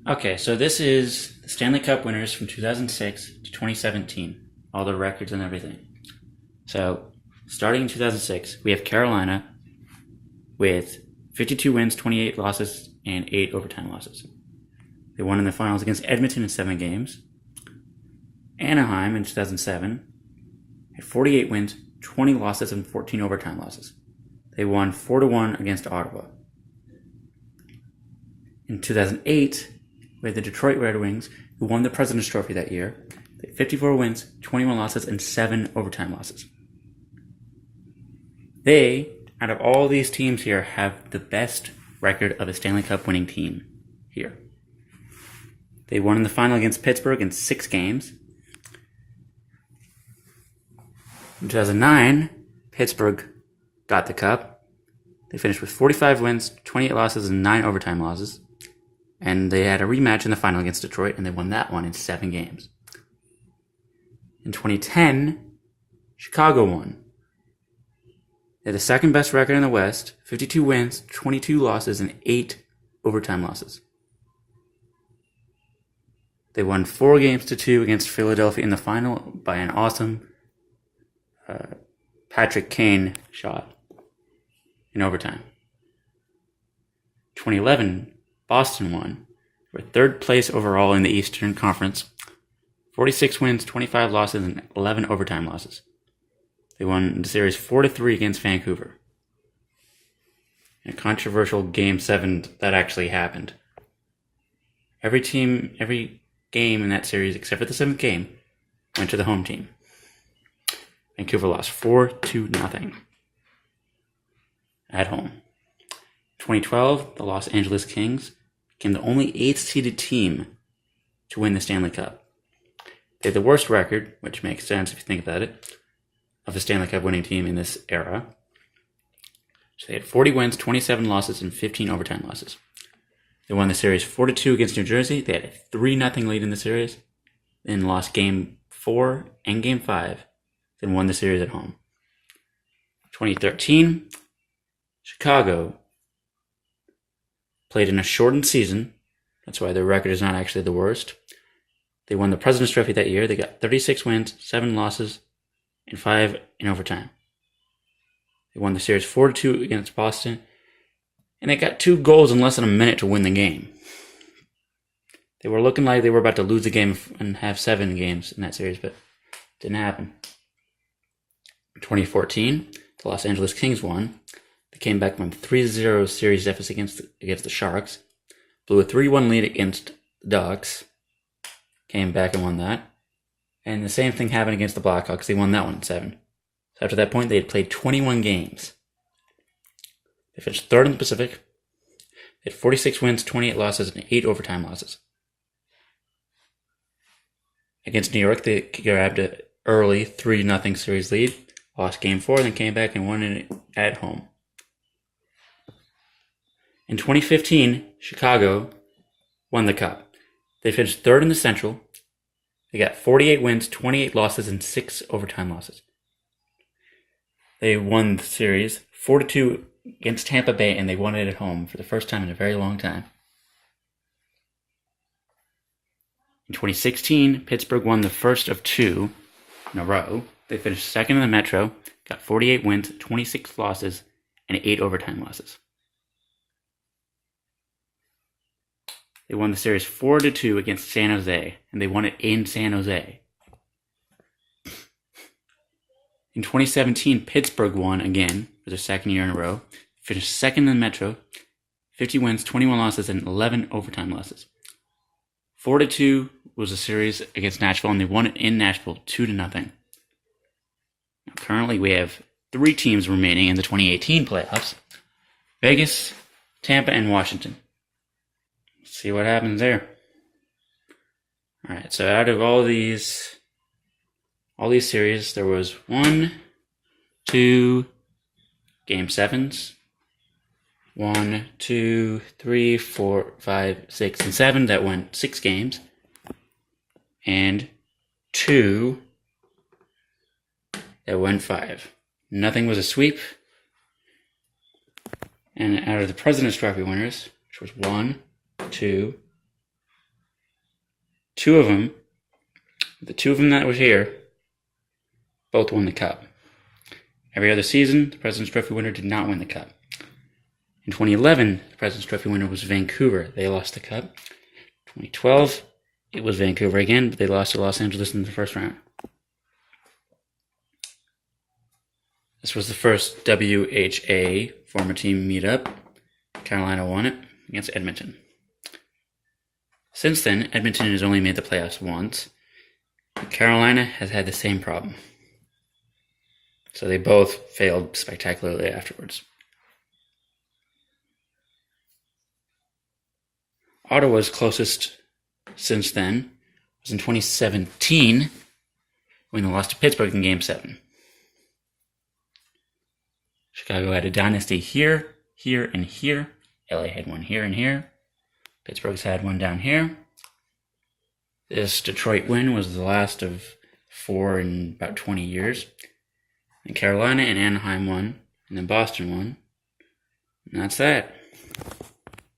Okay, so this is the Stanley Cup winners from 2006 to 2017, all the records and everything. So, starting in 2006, we have Carolina with 52 wins, 28 losses, and 8 overtime losses. They won in the finals against Edmonton in 7 games. Anaheim in 2007 had 48 wins, 20 losses, and 14 overtime losses. They won 4-1 against Ottawa. In 2008, we had the Detroit Red Wings, who won the President's Trophy that year. They had 54 wins, 21 losses, and 7 overtime losses. They, out of all these teams here, have the best record of a Stanley Cup winning team here. They won in the final against Pittsburgh in 6 games. In 2009, Pittsburgh got the cup. They finished with 45 wins, 28 losses, and 9 overtime losses. And they had a rematch in the final against Detroit, and they won that one in 7 games. In 2010, Chicago won. They had the second best record in the West, 52 wins, 22 losses, and 8 overtime losses. They won 4-2 against Philadelphia in the final by an awesome Patrick Kane shot in overtime. 2011, Boston won. They were 3rd place overall in the Eastern Conference. 46 wins, 25 losses, and 11 overtime losses. They won the series 4-3 against Vancouver. In a controversial Game 7 that actually happened. Every game in that series, except for the 7th game, went to the home team. Vancouver lost 4-0 at home. 2012, the Los Angeles Kings became the only 8th-seeded team to win the Stanley Cup. They had the worst record, which makes sense if you think about it, of the Stanley Cup winning team in this era. So they had 40 wins, 27 losses, and 15 overtime losses. They won the series 4-2 against New Jersey. They had a 3-0 lead in the series, then lost Game 4 and Game 5, then won the series at home. 2013, Chicago played in a shortened season. That's why their record is not actually the worst. They won the President's Trophy that year. They got 36 wins, 7 losses, and 5 in overtime. They won the series 4-2 against Boston, and they got 2 goals in less than a minute to win the game. They were looking like they were about to lose the game and have 7 games in that series, but it didn't happen. In 2014, the Los Angeles Kings won. They came back from a 3-0 series deficit against the Sharks, blew a 3-1 lead against the Ducks, came back and won that. And the same thing happened against the Blackhawks. They won that one in 7. So after that point, they had played 21 games. They finished 3rd in the Pacific. They had 46 wins, 28 losses, and 8 overtime losses. Against New York, they grabbed an early 3-0 series lead, lost Game 4, then came back and won it at home. In 2015, Chicago won the Cup. They finished 3rd in the Central. They got 48 wins, 28 losses, and 6 overtime losses. They won the series 4-2 against Tampa Bay, and they won it at home for the first time in a very long time. In 2016, Pittsburgh won the first of 2 in a row. They finished 2nd in the Metro, got 48 wins, 26 losses, and 8 overtime losses. They won the series 4-2 against San Jose, and they won it in San Jose. In 2017, Pittsburgh won again for their 2nd year in a row, finished 2nd in the Metro, 50 wins, 21 losses, and 11 overtime losses. 4-2 was a series against Nashville, and they won it in Nashville 2-0. Now, currently, we have 3 teams remaining in the 2018 playoffs: Vegas, Tampa, and Washington. Let's see what happens there. All right, so out of all these series, there was 1, 2 Game 7s, 1, 2, 3, 4, 5, 6, and 7 that went 6 games, and 2 that went 5. Nothing was a sweep. And out of the President's Trophy winners, which was 1, 2, Two of them that was here, both won the Cup. Every other season, the President's Trophy winner did not win the Cup. In 2011, the President's Trophy winner was Vancouver. They lost the Cup. 2012, it was Vancouver again, but they lost to Los Angeles in the first round. This was the first WHA former team meetup. Carolina won it against Edmonton. Since then, Edmonton has only made the playoffs once. Carolina has had the same problem. So they both failed spectacularly afterwards. Ottawa's closest since then was in 2017 when they lost to Pittsburgh in Game 7. Chicago had a dynasty here, here, and here. LA had one here and here. Pittsburgh's had one down here. This Detroit win was the last of 4 in about 20 years. And Carolina and Anaheim won, and then Boston won. And that's that.